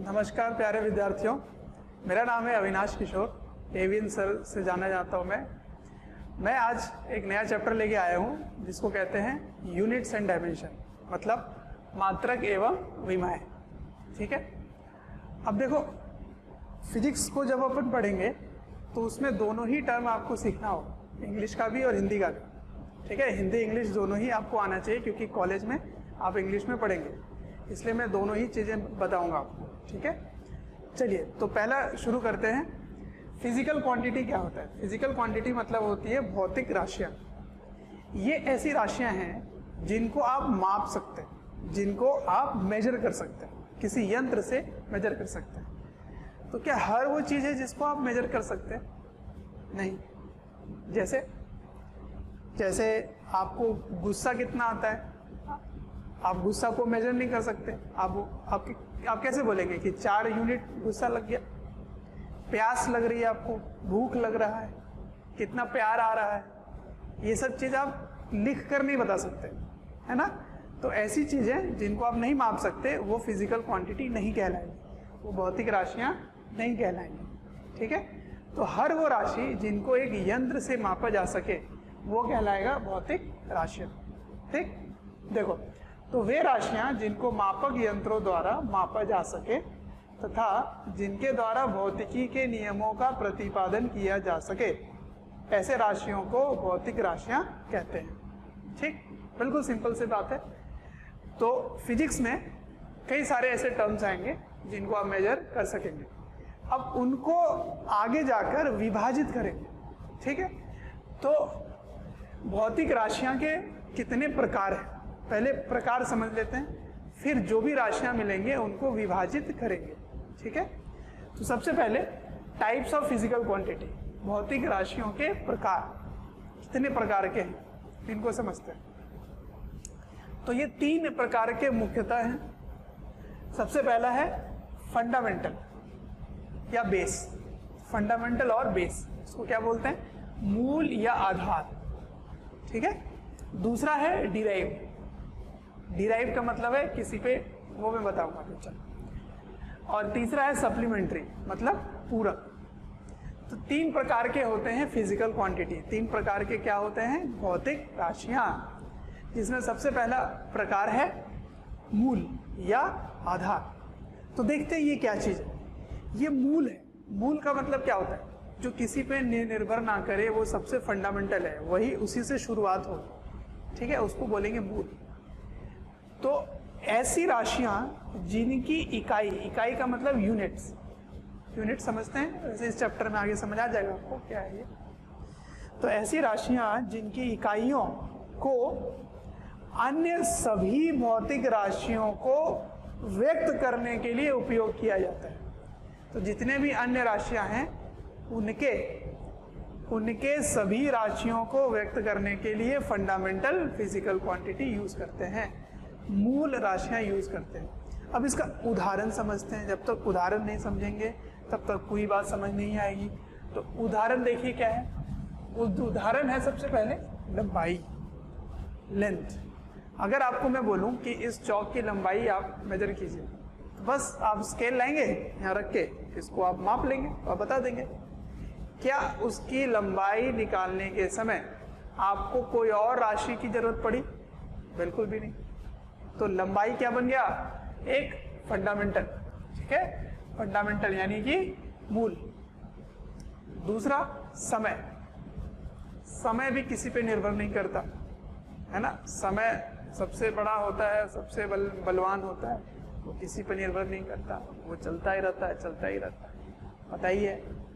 नमस्कार प्यारे विद्यार्थियों, मेरा नाम है अविनाश किशोर, एवियन सर से जाना जाता हूँ मैं आज एक नया चैप्टर लेके आया हूँ जिसको कहते हैं यूनिट्स एंड डायमेंशन, मतलब मात्रक एवं विमाएं। ठीक है, अब देखो फिजिक्स को जब अपन पढ़ेंगे तो उसमें दोनों ही टर्म आपको सीखना होगा, इंग्लिश का भी और हिंदी का भी। ठीक है, हिंदी इंग्लिश दोनों ही आपको आना चाहिए क्योंकि कॉलेज में आप इंग्लिश में पढ़ेंगे, इसलिए मैं दोनों ही चीज़ें बताऊंगा आपको। ठीक है, चलिए तो पहला शुरू करते हैं। फिजिकल क्वांटिटी क्या होता है? फिजिकल क्वांटिटी मतलब होती है भौतिक राशियाँ। ये ऐसी राशियाँ हैं जिनको आप माप सकते हैं, जिनको आप मेजर कर सकते हैं, किसी यंत्र से मेजर कर सकते हैं। तो क्या हर वो चीज़ है जिसको आप मेजर कर सकते हैं? नहीं। जैसे आपको गुस्सा कितना आता है, आप गुस्सा को मेजर नहीं कर सकते। आप कैसे बोलेंगे कि 4 यूनिट गुस्सा लग गया? प्यास लग रही है आपको, भूख लग रहा है, कितना प्यार आ रहा है, ये सब चीज़ आप लिख कर नहीं बता सकते, है ना। तो ऐसी चीज़ें जिनको आप नहीं माप सकते वो फिजिकल क्वांटिटी नहीं कहलाएंगी, वो भौतिक राशियाँ नहीं कहलाएंगी। ठीक है, तो हर वो राशि जिनको एक यंत्र से मापा जा सके वो कहलाएगा भौतिक राशियाँ। ठीक, देखो तो वे राशियाँ जिनको मापक यंत्रों द्वारा मापा जा सके तथा जिनके द्वारा भौतिकी के नियमों का प्रतिपादन किया जा सके, ऐसे राशियों को भौतिक राशियाँ कहते हैं। ठीक, बिल्कुल सिंपल सी बात है। तो फिजिक्स में कई सारे ऐसे टर्म्स आएंगे जिनको आप मेजर कर सकेंगे। अब उनको आगे जाकर विभाजित करेंगे। ठीक है, तो भौतिक राशियां के कितने प्रकार हैं, पहले प्रकार समझ लेते हैं, फिर जो भी राशियां मिलेंगे उनको विभाजित करेंगे। ठीक है, तो सबसे पहले टाइप्स ऑफ फिजिकल क्वांटिटी, भौतिक राशियों के प्रकार कितने प्रकार के हैं इनको समझते हैं। तो ये 3 प्रकार के मुख्यतः हैं। सबसे पहला है फंडामेंटल या बेस। फंडामेंटल और बेस, इसको क्या बोलते हैं? मूल या आधार। ठीक है, दूसरा है डिराइव। डिराइव का मतलब है किसी पे, वो मैं बताऊंगा फ्यूचर। और तीसरा है सप्लीमेंट्री, मतलब पूरक। तो 3 प्रकार के होते हैं फिजिकल क्वांटिटी। 3 प्रकार के क्या होते हैं? भौतिक राशियां, जिसमें सबसे पहला प्रकार है मूल या आधार। तो देखते हैं ये क्या चीज है। ये मूल है। मूल का मतलब क्या होता है? जो किसी पे निर्भर ना करे, वो सबसे फंडामेंटल है, वही उसी से शुरुआत हो। ठीक है, उसको बोलेंगे मूल। तो ऐसी राशियां जिनकी इकाई का मतलब यूनिट्स, यूनिट समझते हैं, वैसे इस चैप्टर में आगे समझ आ जाएगा आपको क्या है ये। तो ऐसी राशियां जिनकी इकाइयों को अन्य सभी भौतिक राशियों को व्यक्त करने के लिए उपयोग किया जाता है। तो जितने भी अन्य राशियां हैं उनके सभी राशियों को व्यक्त करने के लिए फंडामेंटल फिजिकल क्वांटिटी यूज करते हैं, मूल राशियां यूज करते हैं। अब इसका उदाहरण समझते हैं। जब तक उदाहरण नहीं समझेंगे तब तक कोई बात समझ नहीं आएगी। तो उदाहरण देखिए क्या है। उदाहरण है सबसे पहले लंबाई, लेंथ। अगर आपको मैं बोलूं कि इस चौक की लंबाई आप मेजर कीजिए, तो बस आप स्केल लाएंगे यहाँ रख के, इसको आप माप लेंगे और बता देंगे। क्या उसकी लंबाई निकालने के समय आपको कोई और राशि की जरूरत पड़ी? बिल्कुल भी नहीं। तो लंबाई क्या बन गया? एक फंडामेंटल। ठीक है, फंडामेंटल यानी कि मूल। दूसरा समय। समय भी किसी पे निर्भर नहीं करता, है ना। समय सबसे बड़ा होता है, सबसे बलवान होता है, वो किसी पे निर्भर नहीं करता, वो चलता ही रहता है, चलता ही रहता है, पता ही है।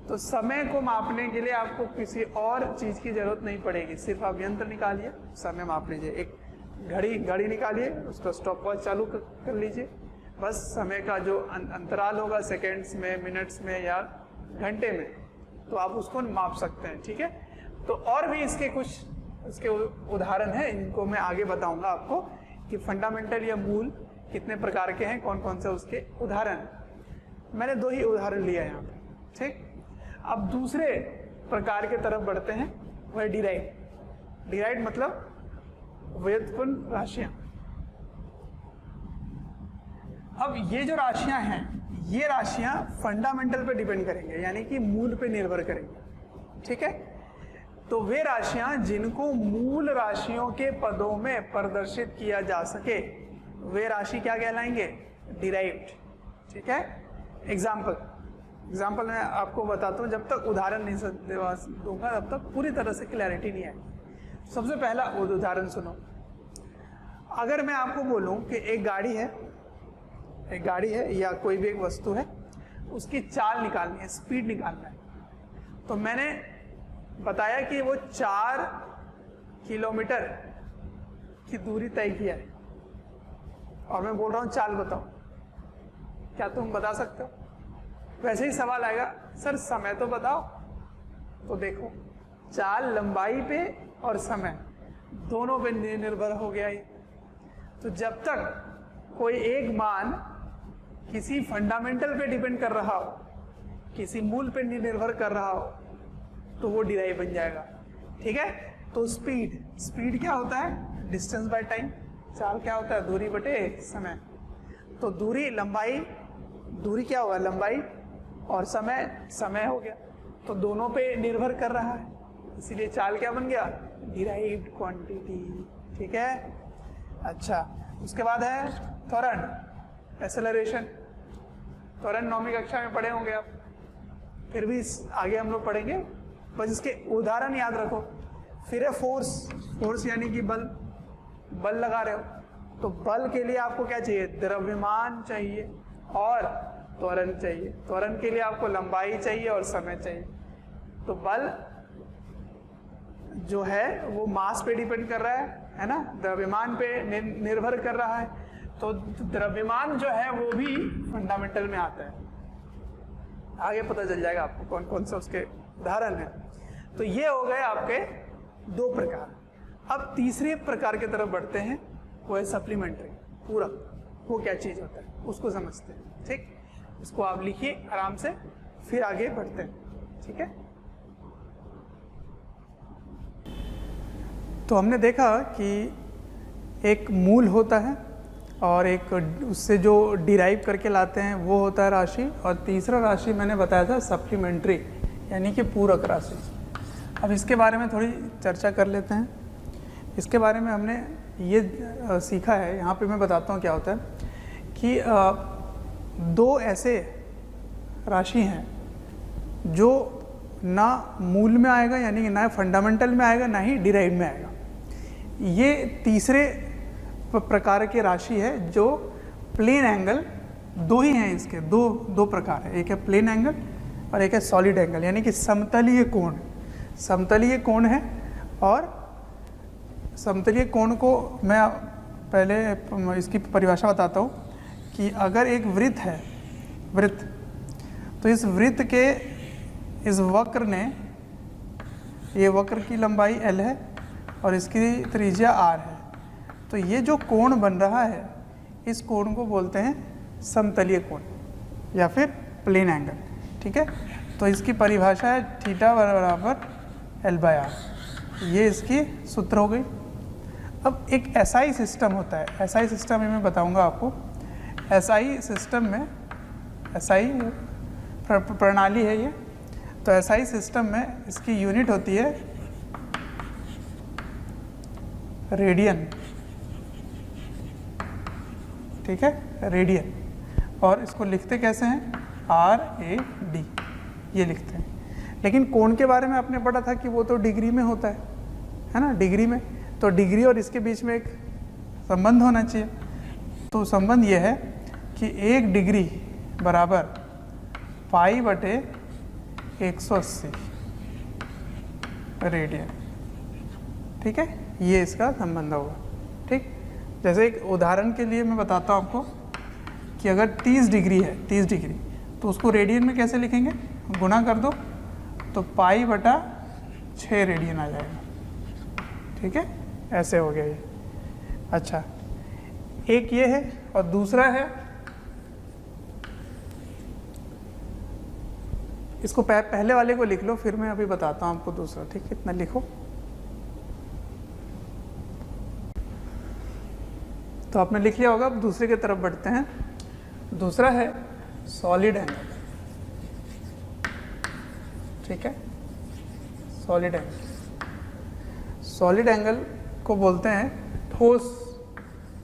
तो समय को मापने के लिए आपको किसी और चीज की जरूरत नहीं पड़ेगी, सिर्फ आप यंत्र निकालिए, समय माप लीजिए। एक घड़ी निकालिए, उसका स्टॉप वॉच चालू कर लीजिए, बस समय का जो अंतराल होगा सेकेंड्स में, मिनट्स में या घंटे में, तो आप उसको माप सकते हैं। ठीक है, तो और भी इसके कुछ इसके उदाहरण हैं, इनको मैं आगे बताऊंगा आपको कि फंडामेंटल या मूल कितने प्रकार के हैं, कौन कौन से उसके उदाहरण। मैंने 2 ही उदाहरण लिया यहाँ पे। ठीक, अब दूसरे प्रकार के तरफ बढ़ते हैं, वह डिराइव। डिराइव मतलब व्युत्पन्न राशियां। अब ये जो राशियां हैं, ये राशियां फंडामेंटल पे डिपेंड करेंगे, यानी कि मूल पे निर्भर करेंगे। ठीक है, तो वे राशियां जिनको मूल राशियों के पदों में प्रदर्शित किया जा सके, वे राशि क्या कहलाएंगे? डिराइव्ड। ठीक है, एग्जाम्पल मैं आपको बताता हूँ, जब तक उदाहरण नहीं दूंगा तब तक पूरी तरह से क्लैरिटी नहीं आएगी। सबसे पहला उदाहरण सुनो। अगर मैं आपको बोलूं कि एक गाड़ी है या कोई भी एक वस्तु है, उसकी चाल निकालनी है, स्पीड निकालना है, तो मैंने बताया कि वो 4 किलोमीटर की दूरी तय किया है, और मैं बोल रहा हूँ चाल बताओ, क्या तुम बता सकते हो? वैसे ही सवाल आएगा, सर समय तो बताओ। तो देखो, चाल लंबाई पे और समय दोनों पे निर्भर हो गया ये। तो जब तक कोई एक मान किसी फंडामेंटल पे डिपेंड कर रहा हो, किसी मूल पे निर्भर कर रहा हो, तो वो डिराइव बन जाएगा। ठीक है, तो स्पीड क्या होता है? Distance by time. चाल क्या होता है? दूरी बटे समय। तो दूरी क्या होगा? लंबाई, और समय हो गया, तो दोनों पे निर्भर कर रहा है, इसीलिए चाल क्या बन गया? Derived quantity. ठीक है, अच्छा, उसके बाद है त्वरण, एक्सेलरेशन। त्वरण 9वीं कक्षा में पढ़े होंगे आप, फिर भी आगे हम लोग पढ़ेंगे, बस इसके उदाहरण याद रखो। फिर है फोर्स यानी कि बल लगा रहे हो, तो बल के लिए आपको क्या चाहिए? द्रव्यमान चाहिए और त्वरण चाहिए। त्वरण के लिए आपको लंबाई चाहिए और समय चाहिए। तो बल जो है वो मास पे डिपेंड कर रहा है ना, द्रव्यमान पे निर्भर कर रहा है। तो द्रव्यमान जो है वो भी फंडामेंटल में आता है, आगे पता चल जाएगा आपको कौन कौन से उसके उदाहरण है। तो ये हो गए आपके 2 प्रकार। अब तीसरे प्रकार की तरफ बढ़ते हैं, वो है सप्लीमेंट्री, पूरक। वो क्या चीज होता है उसको समझते हैं। ठीक, इसको आप लिखिए आराम से, फिर आगे बढ़ते हैं। ठीक है, तो हमने देखा कि एक मूल होता है और एक उससे जो डिराइव करके लाते हैं वो होता है राशि, और तीसरा राशि मैंने बताया था सप्लीमेंट्री, यानी कि पूरक राशि। अब इसके बारे में थोड़ी चर्चा कर लेते हैं। इसके बारे में हमने ये सीखा है, यहाँ पे मैं बताता हूँ क्या होता है कि 2 ऐसे राशि हैं जो ना मूल में आएगा, यानी कि ना फंडामेंटल में आएगा, ना ही डिराइव में आएगा। ये तीसरे प्रकार की राशि है जो प्लेन एंगल, 2 ही हैं इसके, दो प्रकार है, एक है प्लेन एंगल और एक है सॉलिड एंगल, यानी कि समतलीय कोण। समतलीय कोण है, और समतलीय कोण को मैं पहले इसकी परिभाषा बताता हूँ कि अगर एक वृत्त है, तो इस वृत्त के इस वक्र ने, ये वक्र की लंबाई l है और इसकी त्रिज्या r है, तो ये जो कोण बन रहा है इस कोण को बोलते हैं समतलीय कोण या फिर प्लेन एंगल। ठीक है, तो इसकी परिभाषा है थीटा बराबर l/r। ये इसकी सूत्र हो गई। अब एक SI सिस्टम होता है, SI सिस्टम में मैं बताऊंगा आपको। SI सिस्टम में, SI प्रणाली है ये, तो SI सिस्टम में इसकी यूनिट होती है रेडियन। ठीक है, रेडियन, और इसको लिखते कैसे हैं? RAD, ये लिखते हैं। लेकिन कोण के बारे में आपने पढ़ा था कि वो तो डिग्री में होता है ना, डिग्री में। तो डिग्री और इसके बीच में एक संबंध होना चाहिए। तो संबंध ये है कि 1 डिग्री बराबर π/180 रेडियन। ठीक है, ये इसका संबंध होगा। ठीक, जैसे एक उदाहरण के लिए मैं बताता हूँ आपको कि अगर 30 डिग्री है, 30 डिग्री, तो उसको रेडियन में कैसे लिखेंगे? गुणा कर दो तो π/6 रेडियन आ जाएगा। ठीक है, ऐसे हो गया ये। अच्छा, एक ये है और दूसरा है, इसको पहले वाले को लिख लो, फिर मैं अभी बताता हूँ आपको दूसरा। ठीक है, इतना लिखो। तो आपने लिख लिया होगा। अब दूसरे की तरफ बढ़ते हैं। दूसरा है सॉलिड एंगल, ठीक है। सॉलिड एंगल, सॉलिड एंगल को बोलते हैं ठोस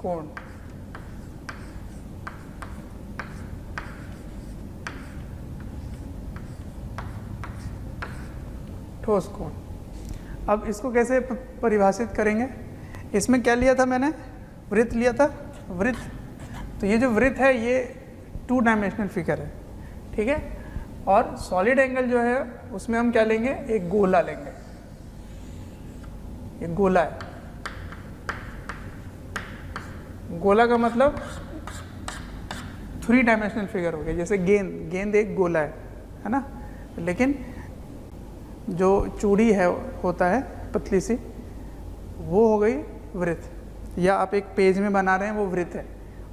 कोण। ठोस कोण। अब इसको कैसे परिभाषित करेंगे? इसमें क्या लिया था मैंने? वृत्त लिया था, वृत्त। तो ये जो वृत्त है ये 2 डायमेंशनल फिगर है, ठीक है। और सॉलिड एंगल जो है उसमें हम क्या लेंगे? एक गोला लेंगे। एक गोला है। गोला का मतलब 3 डायमेंशनल फिगर हो गया। जैसे गेंद एक गोला है ना। लेकिन जो चूड़ी है होता है पतली सी, वो हो गई वृत्त। या आप एक पेज में बना रहे हैं, वो वृत्त है।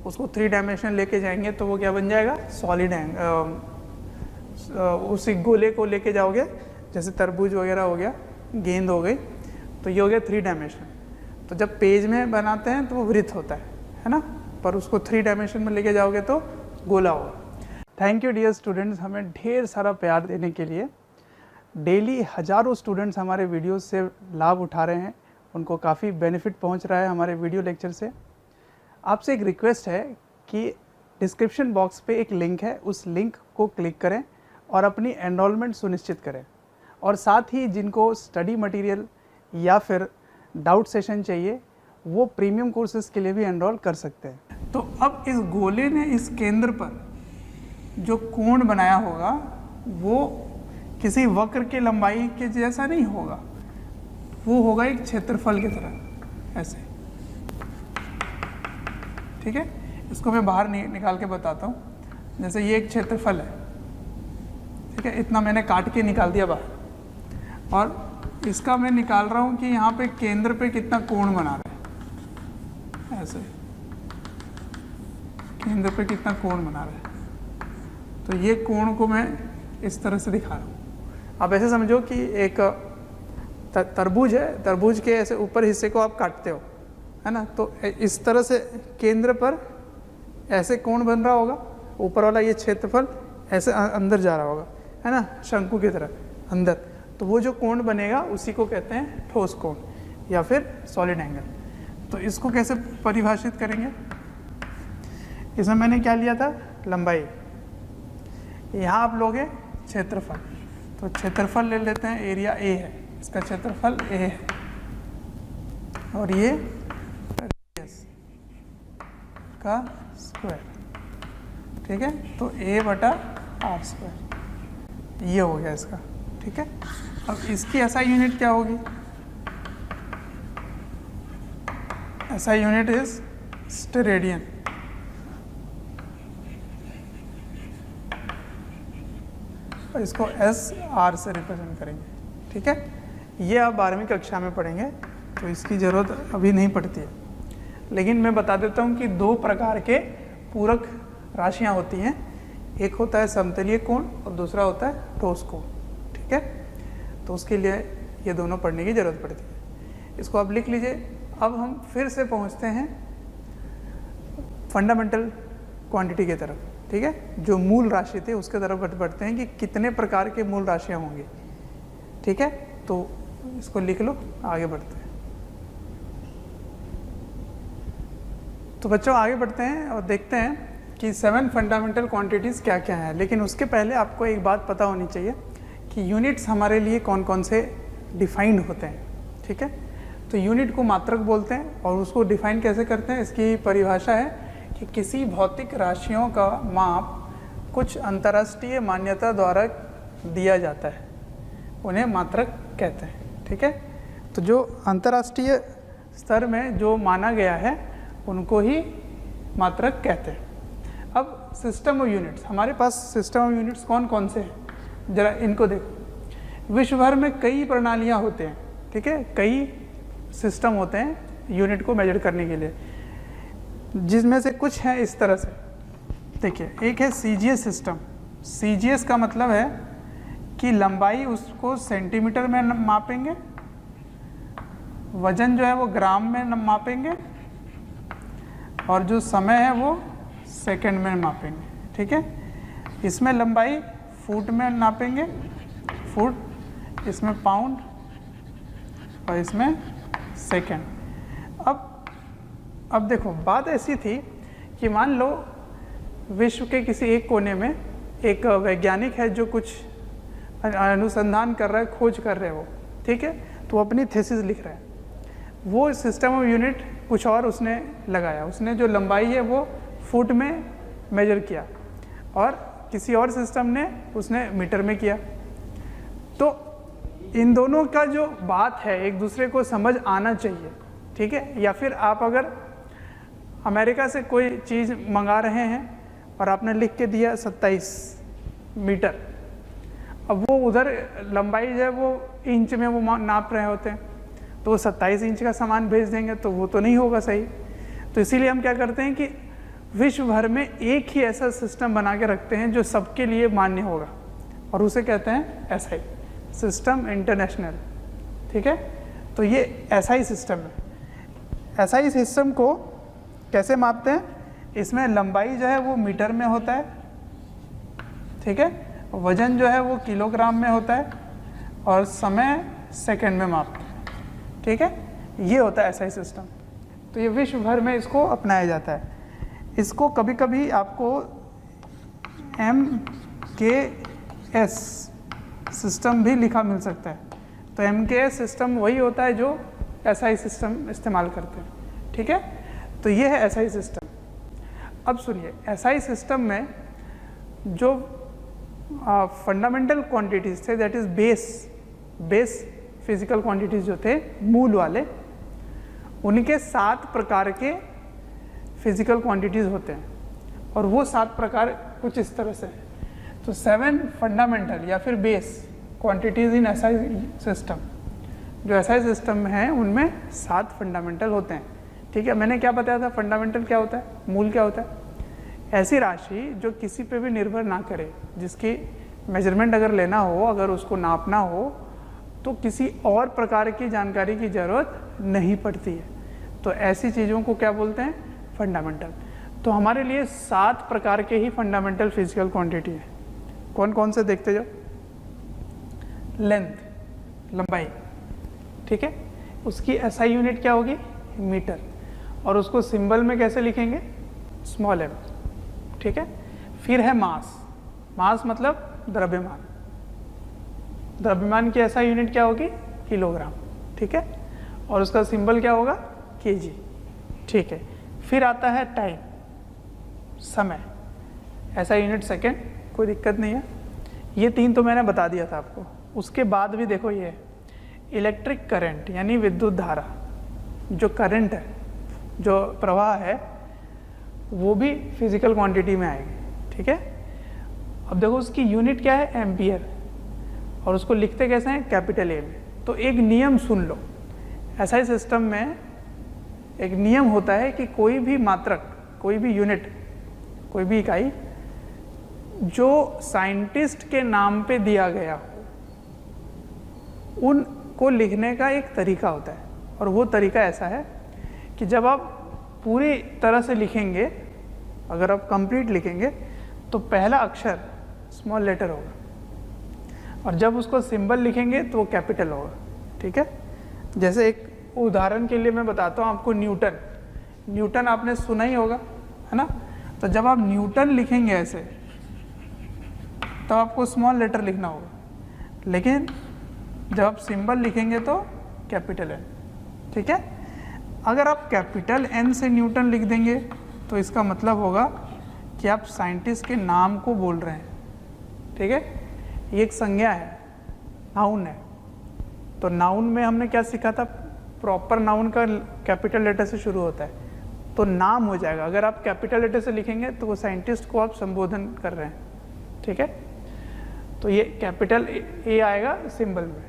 उसको 3 डायमेंशन लेके जाएंगे तो वो क्या बन जाएगा? Solid angle. उसी गोले को लेके जाओगे, जैसे तरबूज वगैरह हो गया, गेंद हो गई, तो ये हो गया 3 डायमेंशन। तो जब पेज में बनाते हैं तो वो वृत्त होता है ना। पर उसको 3 डायमेंशन में लेके जाओगे तो गोला होगा। थैंक यू डियर स्टूडेंट्स, हमें ढेर सारा प्यार देने के लिए। डेली हज़ारों स्टूडेंट्स हमारे वीडियोस से लाभ उठा रहे हैं, उनको काफ़ी बेनिफिट पहुंच रहा है हमारे वीडियो लेक्चर से। आपसे एक रिक्वेस्ट है कि डिस्क्रिप्शन बॉक्स पे एक लिंक है, उस लिंक को क्लिक करें और अपनी एनरोलमेंट सुनिश्चित करें। और साथ ही जिनको स्टडी मटेरियल या फिर डाउट सेशन चाहिए, वो प्रीमियम कोर्सेज़ के लिए भी एनरोल कर सकते हैं। तो अब इस गोले ने इस केंद्र पर जो कोण बनाया होगा वो किसी वक्र के लंबाई के जैसा नहीं होगा, वो होगा एक क्षेत्रफल की तरह, ऐसे, ठीक है। इसको मैं बाहर निकाल के बताता हूँ। जैसे ये एक क्षेत्रफल है, ठीक है। इतना मैंने काट के निकाल दिया बाहर, और इसका मैं निकाल रहा हूँ कि यहाँ पे केंद्र पे कितना कोण बना रहा है, ऐसे केंद्र पे कितना कोण बना रहा है। तो ये कोण को मैं इस तरह से दिखा रहा हूँ। आप ऐसे समझो कि एक तरबूज है, तरबूज के ऐसे ऊपर हिस्से को आप काटते हो, है ना। तो इस तरह से केंद्र पर ऐसे कोण बन रहा होगा, ऊपर वाला ये क्षेत्रफल ऐसे अंदर जा रहा होगा, है ना, शंकु की तरह अंदर। तो वो जो कोण बनेगा उसी को कहते हैं ठोस कोण या फिर सॉलिड एंगल। तो इसको कैसे परिभाषित करेंगे? इसमें मैंने क्या लिया था? लंबाई। यहाँ आप लोगे क्षेत्रफल, तो क्षेत्रफल ले लेते हैं। एरिया ए है, इसका क्षेत्रफल ए है, और ये रेडियस का स्क्वायर, ठीक है। तो a/r², ये हो गया इसका, ठीक है। अब इसकी SI यूनिट क्या होगी? SI unit is steradian. और इसको SR से रिप्रेजेंट करेंगे, ठीक है। ये आप 12वीं कक्षा में पढ़ेंगे, तो इसकी ज़रूरत अभी नहीं पड़ती है। लेकिन मैं बता देता हूँ कि 2 प्रकार के पूरक राशियाँ होती हैं। एक होता है समतलीय कोण और दूसरा होता है ठोस कोण, ठीक है। तो उसके लिए ये दोनों पढ़ने की ज़रूरत पड़ती है। इसको आप लिख लीजिए। अब हम फिर से पहुँचते हैं फंडामेंटल क्वांटिटी की तरफ, ठीक है। जो मूल राशि थी उसके तरफ बढ़ते हैं कि कितने प्रकार के मूल राशियाँ होंगी, ठीक है। तो इसको लिख लो, आगे बढ़ते हैं। तो बच्चों आगे बढ़ते हैं और देखते हैं कि 7 फंडामेंटल क्वांटिटीज़ क्या क्या हैं। लेकिन उसके पहले आपको एक बात पता होनी चाहिए कि यूनिट्स हमारे लिए कौन कौन से डिफाइंड होते हैं, ठीक है। तो यूनिट को मात्रक बोलते हैं, और उसको डिफाइन कैसे करते हैं? इसकी परिभाषा है कि किसी भौतिक राशियों का माप कुछ अंतर्राष्ट्रीय मान्यता द्वारा दिया जाता है, उन्हें मात्रक कहते हैं, ठीक है। तो जो अंतर्राष्ट्रीय स्तर में जो माना गया है उनको ही मात्रक कहते हैं। अब सिस्टम ऑफ यूनिट्स, हमारे पास सिस्टम ऑफ यूनिट्स कौन कौन से हैं, जरा इनको देखो। विश्व भर में कई प्रणालियाँ होते हैं, ठीक है, कई सिस्टम होते हैं यूनिट को मेजर करने के लिए, जिसमें से कुछ हैं इस तरह से। देखिए, एक है CGS सिस्टम। CGS का मतलब है कि लंबाई उसको सेंटीमीटर में मापेंगे, वजन जो है वो ग्राम में मापेंगे, और जो समय है वो सेकंड में मापेंगे, ठीक है। इसमें लंबाई फुट में नापेंगे, फुट, इसमें पाउंड और इसमें सेकंड। अब देखो बात ऐसी थी कि मान लो विश्व के किसी एक कोने में एक वैज्ञानिक है जो कुछ अनुसंधान कर रहा है, खोज कर रहे हो, ठीक है, तो वो अपनी थीसिस लिख रहा है। वो सिस्टम ऑफ यूनिट कुछ और उसने लगाया, उसने जो लंबाई है वो फुट में मेजर किया और किसी और सिस्टम ने उसने मीटर में किया। तो इन दोनों का जो बात है एक दूसरे को समझ आना चाहिए, ठीक है। या फिर आप अगर अमेरिका से कोई चीज़ मंगा रहे हैं और आपने लिख के दिया 27 मीटर, अब वो उधर लंबाई जो है वो इंच में वो नाप रहे होते हैं, तो वो 27 इंच का सामान भेज देंगे तो वो तो नहीं होगा सही। तो इसीलिए हम क्या करते हैं कि विश्व भर में एक ही ऐसा सिस्टम बना के रखते हैं जो सबके लिए मान्य होगा, और उसे कहते हैं एसआई, सिस्टम इंटरनेशनल, ठीक है। तो ये एसआई सिस्टम है। एसआई सिस्टम को कैसे मापते हैं? इसमें लंबाई जो है वो मीटर में होता है, ठीक है, वजन जो है वो किलोग्राम में होता है और समय सेकंड में मापते हैं, ठीक है। ये होता है एसआई सिस्टम। तो ये विश्व भर में इसको अपनाया जाता है। इसको कभी कभी आपको MKS सिस्टम भी लिखा मिल सकता है। तो MKS सिस्टम वही होता है जो एसआई सिस्टम इस्तेमाल करते हैं, ठीक है। तो ये है एसआई सिस्टम। अब सुनिए, एसआई सिस्टम में जो फंडामेंटल क्वांटिटीज थे, that is base physical quantities जो थे मूल वाले, उनके 7 प्रकार के फिजिकल क्वांटिटीज होते हैं और वो 7 प्रकार कुछ इस तरह से। तो 7 फंडामेंटल या फिर base quantities in SI system, जो एसआई सिस्टम में है उनमें 7 फंडामेंटल होते हैं, ठीक है। मैंने क्या बताया था, फंडामेंटल क्या होता है, मूल क्या होता है? ऐसी राशि जो किसी पे भी निर्भर ना करे, जिसकी मेजरमेंट अगर लेना हो, अगर उसको नापना हो तो किसी और प्रकार की जानकारी की ज़रूरत नहीं पड़ती है। तो ऐसी चीज़ों को क्या बोलते हैं? फंडामेंटल। तो हमारे लिए 7 प्रकार के ही फंडामेंटल फिजिकल क्वांटिटी है। कौन कौन से देखते जाओ? लेंथ, लंबाई, ठीक है, उसकी एसआई यूनिट क्या होगी? मीटर। और उसको सिंबल में कैसे लिखेंगे? स्मॉल m, ठीक है। फिर है मास, मास मतलब द्रव्यमान, द्रव्यमान की एसआई यूनिट क्या होगी? किलोग्राम, ठीक है। और उसका सिंबल क्या होगा? केजी, ठीक है। फिर आता है टाइम, समय, एसआई यूनिट सेकेंड, कोई दिक्कत नहीं है। ये 3 तो मैंने बता दिया था आपको। उसके बाद भी देखो ये इलेक्ट्रिक करंट यानी विद्युत धारा, जो करंट है, जो प्रवाह है, वो भी फिजिकल क्वांटिटी में आएगी, ठीक है। अब देखो उसकी यूनिट क्या है? एम्पियर। और उसको लिखते कैसे हैं? कैपिटल ए में। तो एक नियम सुन लो, एसआई सिस्टम में एक नियम होता है कि कोई भी मात्रक, कोई भी यूनिट, कोई भी इकाई जो साइंटिस्ट के नाम पे दिया गया हो, उनको लिखने का एक तरीका होता है। और वो तरीका ऐसा है कि जब आप पूरी तरह से लिखेंगे, अगर आप कंप्लीट लिखेंगे तो पहला अक्षर स्मॉल लेटर होगा, और जब उसको सिंबल लिखेंगे तो वो कैपिटल होगा, ठीक है। जैसे एक उदाहरण के लिए मैं बताता हूँ आपको, न्यूटन, न्यूटन आपने सुना ही होगा, है ना। तो जब आप न्यूटन लिखेंगे ऐसे, तो आपको स्मॉल लेटर लिखना होगा, लेकिन जब आप सिंबल लिखेंगे तो कैपिटल एन, ठीक है। अगर आप कैपिटल एन से न्यूटन लिख देंगे तो इसका मतलब होगा कि आप साइंटिस्ट के नाम को बोल रहे हैं, ठीक है। ये एक संज्ञा है, नाउन है। तो नाउन में हमने क्या सीखा था? प्रॉपर नाउन का कैपिटल लेटर से शुरू होता है, तो नाम हो जाएगा। अगर आप कैपिटल लेटर से लिखेंगे तो वो साइंटिस्ट को आप संबोधन कर रहे हैं, ठीक है। तो ये कैपिटल ए आएगा सिंबल में,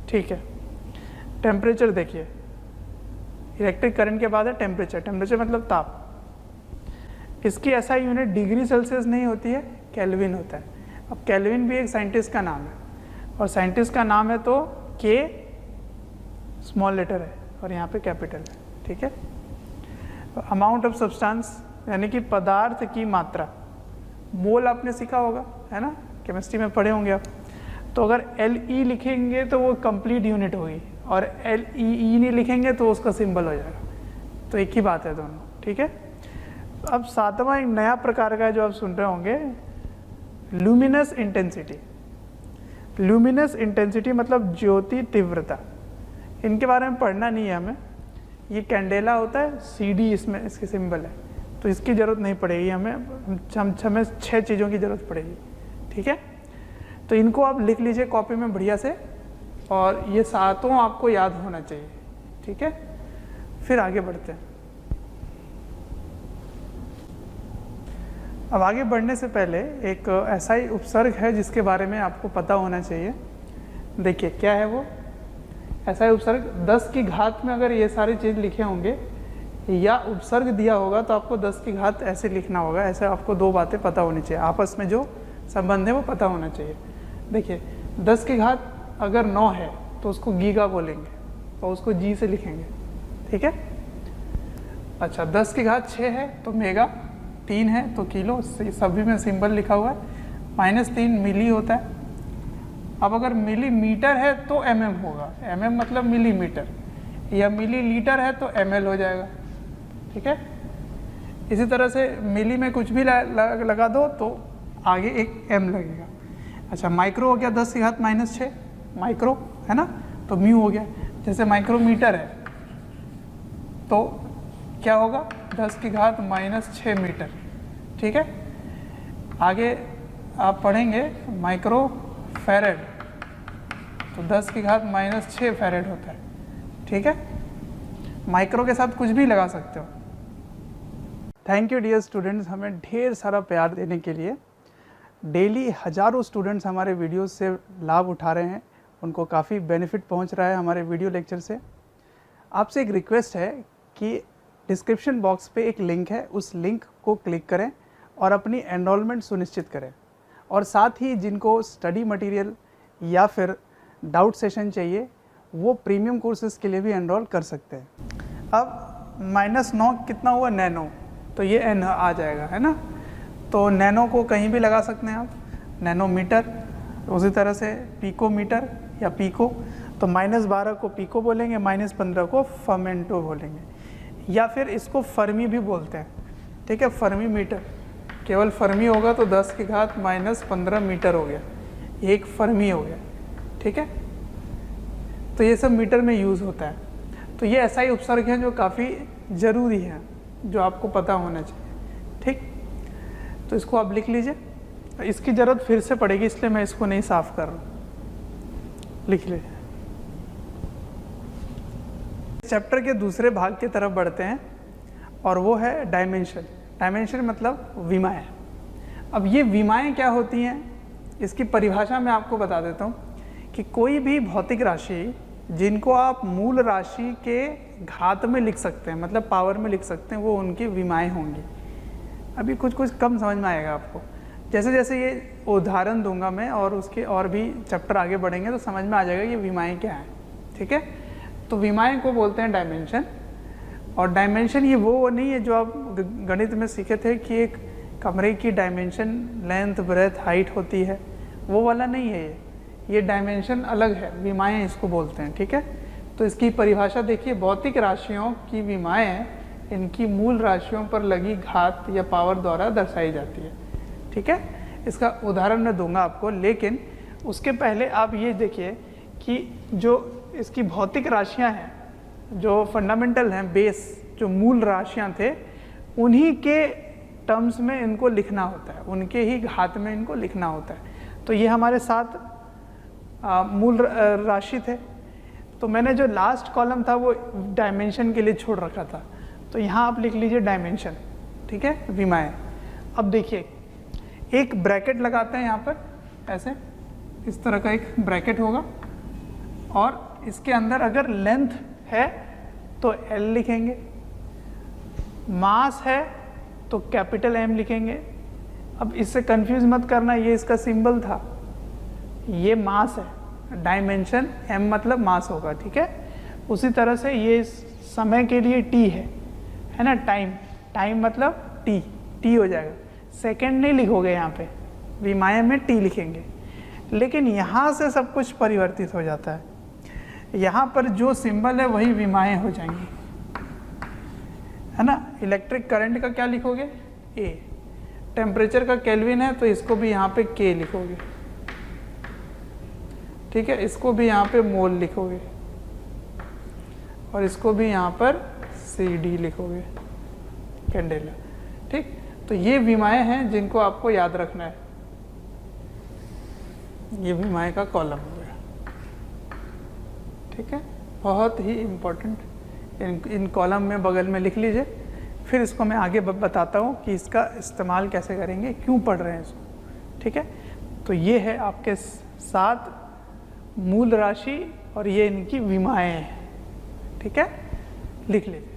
ठीक है। टेम्परेचर देखिए, इलेक्ट्रिक करंट के बाद है टेम्परेचर, टेम्परेचर मतलब ताप। इसकी ऐसा यूनिट डिग्री सेल्सियस नहीं होती है, केल्विन होता है। अब केल्विन भी एक साइंटिस्ट का नाम है, और साइंटिस्ट का नाम है तो के स्मॉल लेटर है और यहाँ पे कैपिटल है, ठीक है। अमाउंट ऑफ सब्सटेंस यानी कि पदार्थ की मात्रा, मोल आपने सीखा होगा, है ना, केमिस्ट्री में पढ़े होंगे आप। तो अगर LE लिखेंगे तो वो कंप्लीट यूनिट होगी, और LEE नहीं लिखेंगे तो उसका सिंबल हो जाएगा। तो एक ही बात है दोनों, ठीक है। अब सातवां एक नया प्रकार का है जो आप सुन रहे होंगे, लुमिनस इंटेंसिटी। लुमिनस इंटेंसिटी मतलब ज्योति तीव्रता। इनके बारे में पढ़ना नहीं है हमें। ये कैंडेला होता है, CD इसमें इसकी सिंबल है, तो इसकी ज़रूरत नहीं पड़ेगी हमें। हमें 6 चीज़ों की ज़रूरत पड़ेगी, ठीक है। तो इनको आप लिख लीजिए कॉपी में बढ़िया से, और ये सातों आपको याद होना चाहिए, ठीक है। फिर आगे बढ़ते हैं। अब आगे बढ़ने से पहले एक ऐसा ही उपसर्ग है जिसके बारे में आपको पता होना चाहिए। देखिए क्या है वो ऐसा ही उपसर्ग। 10 की घात में अगर ये सारी चीज़ लिखे होंगे या उपसर्ग दिया होगा तो आपको 10 की घात ऐसे लिखना होगा। ऐसे आपको 2 बातें पता होनी चाहिए, आपस में जो संबंध है वो पता होना चाहिए। देखिए 10 की घात अगर 9 है तो उसको गीगा बोलेंगे और उसको जी से लिखेंगे, ठीक है। अच्छा 10 की घात 6 है तो मेगा, 3 है तो किलो, सभी में सिंबल लिखा हुआ है। -3 मिली होता है। अब अगर मिलीमीटर है तो mm होगा, mm मतलब मिलीमीटर, या मिलीलीटर है तो ml हो जाएगा, ठीक है। इसी तरह से मिली में कुछ भी लगा दो तो आगे एक m लगेगा। अच्छा माइक्रो हो गया 10 की घात -6 माइक्रो, है ना, तो म्यू हो गया। जैसे माइक्रोमीटर है तो क्या होगा 10 की घात -6 मीटर, ठीक है। आगे आप पढ़ेंगे माइक्रो फैरेड, तो 10 की घात -6 फैरेड होता है, ठीक है। माइक्रो के साथ कुछ भी लगा सकते हो। थैंक यू डियर स्टूडेंट्स, हमें ढेर सारा प्यार देने के लिए। डेली हज़ारों स्टूडेंट्स हमारे वीडियो से लाभ उठा रहे हैं, उनको काफ़ी बेनिफिट पहुंच रहा है हमारे वीडियो लेक्चर से। आपसे एक रिक्वेस्ट है कि डिस्क्रिप्शन बॉक्स पे एक लिंक है, उस लिंक को क्लिक करें और अपनी एनरोलमेंट सुनिश्चित करें। और साथ ही जिनको स्टडी मटेरियल या फिर डाउट सेशन चाहिए वो प्रीमियम कोर्सेज़ के लिए भी एनरोल कर सकते हैं। अब -9 कितना हुआ, नैनो, तो ये n आ जाएगा, है ना। तो नैनो को कहीं भी लगा सकते हैं आप, नैनोमीटर, उसी तरह से पिकोमीटर या पिको, तो -12 को पिको बोलेंगे, -15 को फर्मेंटो बोलेंगे, या फिर इसको फर्मी भी बोलते हैं, ठीक है। फर्मी मीटर, केवल फर्मी होगा तो 10 की घात -15 मीटर हो गया, एक फर्मी हो गया, ठीक है। तो ये सब मीटर में यूज़ होता है। तो ये ऐसा ही उपसर्ग है जो काफ़ी ज़रूरी है, जो आपको पता होना चाहिए, ठीक। तो इसको आप लिख लीजिए, इसकी ज़रूरत फिर से पड़ेगी इसलिए मैं इसको नहीं साफ कर रहा हूँ, लिख लीजिए। चैप्टर के दूसरे भाग की तरफ बढ़ते हैं और वो है डायमेंशन। डायमेंशन मतलब विमाएँ। अब ये विमाएँ क्या होती हैं, इसकी परिभाषा मैं आपको बता देता हूँ कि कोई भी भौतिक राशि जिनको आप मूल राशि के घात में लिख सकते हैं, मतलब पावर में लिख सकते हैं, वो उनकी विमाएँ होंगी। अभी कुछ कम समझ में आएगा आपको, जैसे जैसे ये उदाहरण दूंगा मैं और उसके और भी चैप्टर आगे बढ़ेंगे तो समझ में आ जाएगा कि विमाएँ क्या हैं, ठीक है। तो विमाएँ को बोलते हैं डायमेंशन। और डायमेंशन ये वो नहीं है जो आप गणित में सीखे थे कि एक कमरे की डायमेंशन लेंथ ब्रेथ हाइट होती है, वो वाला नहीं है ये डायमेंशन अलग है, विमाएँ इसको बोलते हैं, ठीक है। तो इसकी परिभाषा देखिए, भौतिक राशियों की विमाएँ इनकी मूल राशियों पर लगी घात या पावर द्वारा दर्शाई जाती है, ठीक है। इसका उदाहरण मैं दूंगा आपको, लेकिन उसके पहले आप ये देखिए कि जो इसकी भौतिक राशियाँ हैं, जो फंडामेंटल हैं, बेस जो मूल राशियाँ थे, उन्हीं के टर्म्स में इनको लिखना होता है, उनके ही घात में इनको लिखना होता है। तो ये हमारे साथ मूल राशि थे, तो मैंने जो लास्ट कॉलम था वो डायमेंशन के लिए छोड़ रखा था, तो यहाँ आप लिख लीजिए डायमेंशन, ठीक है, विमाएँ। अब देखिए एक ब्रैकेट लगाते हैं यहाँ पर, ऐसे इस तरह का एक ब्रैकेट होगा, और इसके अंदर अगर लेंथ है तो L लिखेंगे, मास है तो कैपिटल M लिखेंगे। अब इससे कंफ्यूज मत करना, ये इसका सिंबल था, ये मास है, डायमेंशन M मतलब मास होगा, ठीक है। उसी तरह से ये समय के लिए T है है ना, टाइम, टाइम मतलब टी, टी हो जाएगा, सेकंड नहीं लिखोगे यहाँ पे, विमाएँ में टी लिखेंगे। लेकिन यहाँ से सब कुछ परिवर्तित हो जाता है, यहाँ पर जो सिंबल है वही विमाएँ हो जाएंगी, है ना। इलेक्ट्रिक करंट का क्या लिखोगे, ए, टेम्परेचर का केल्विन है तो इसको भी यहाँ पे के लिखोगे, ठीक है, इसको भी यहाँ पे मोल लिखोगे और इसको भी यहाँ पर CD लिखोगे, कैंडेला, ठीक। तो ये विमाएँ हैं जिनको आपको याद रखना है, ये विमाएँ का कॉलम हो गया, ठीक है, बहुत ही इम्पोर्टेंट। इन कॉलम में बगल में लिख लीजिए, फिर इसको मैं आगे बताता हूँ कि इसका इस्तेमाल कैसे करेंगे, क्यों पढ़ रहे हैं इसको, ठीक है। तो ये है आपके 7 मूल राशि और ये इनकी विमाएँ हैं, ठीक है, लिख लीजिए।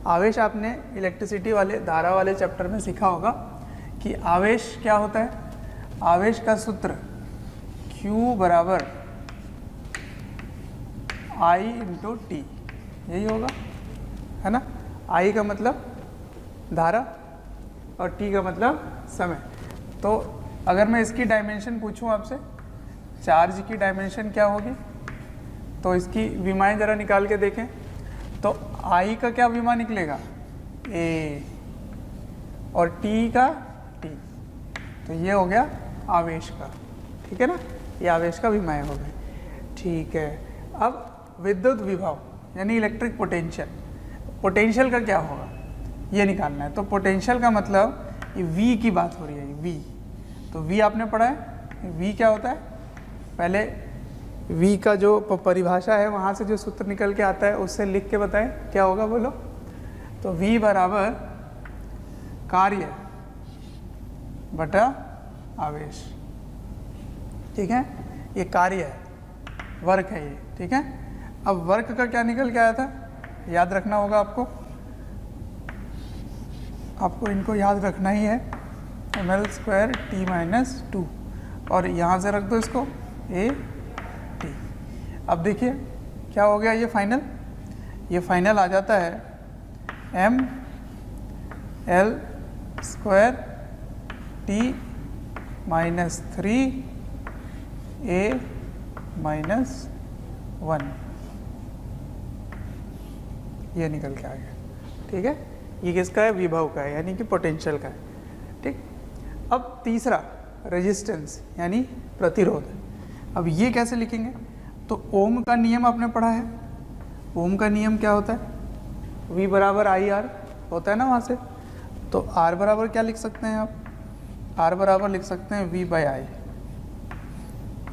आवेश आपने इलेक्ट्रिसिटी वाले, धारा वाले चैप्टर में सीखा होगा कि आवेश क्या होता है। आवेश का सूत्र Q बराबर I इंटू टी, यही होगा, है ना। I का मतलब धारा और T का मतलब समय। तो अगर मैं इसकी डायमेंशन पूछूं आपसे, चार्ज की डायमेंशन क्या होगी, तो इसकी विमाएँ ज़रा निकाल के देखें। तो I का क्या विमा निकलेगा, A, और T का T, तो ये हो गया आवेश का, ठीक है ना, ये आवेश का विमाएँ हो गए, ठीक है। अब विद्युत विभव यानी इलेक्ट्रिक पोटेंशियल, पोटेंशियल का क्या होगा ये निकालना है। तो पोटेंशियल का मतलब ये V की बात हो रही है, V, तो V आपने पढ़ा है, V क्या होता है, पहले V का जो परिभाषा है वहाँ से जो सूत्र निकल के आता है उससे लिख के बताएं क्या होगा, बोलो। तो V बराबर कार्य बटा आवेश, ठीक है, ये कार्य है, वर्क है ये, ठीक है। अब वर्क का क्या निकल के आया था, याद रखना होगा आपको, आपको इनको याद रखना ही है, ml² T - 2, और यहाँ से रख दो इसको A T। अब देखिए क्या हो गया, ये फाइनल आ जाता है ml² T - 3 A - 1, ये निकल के आ गया, ठीक है। ये किसका है, विभव का है, यानी कि पोटेंशियल का है, ठीक। अब तीसरा रेजिस्टेंस यानी प्रतिरोध। अब ये कैसे लिखेंगे, तो ओम का नियम आपने पढ़ा है, ओम का नियम क्या होता है, V बराबर IR होता है ना वहाँ से, तो R बराबर क्या लिख सकते हैं आप, R बराबर लिख सकते हैं V/I,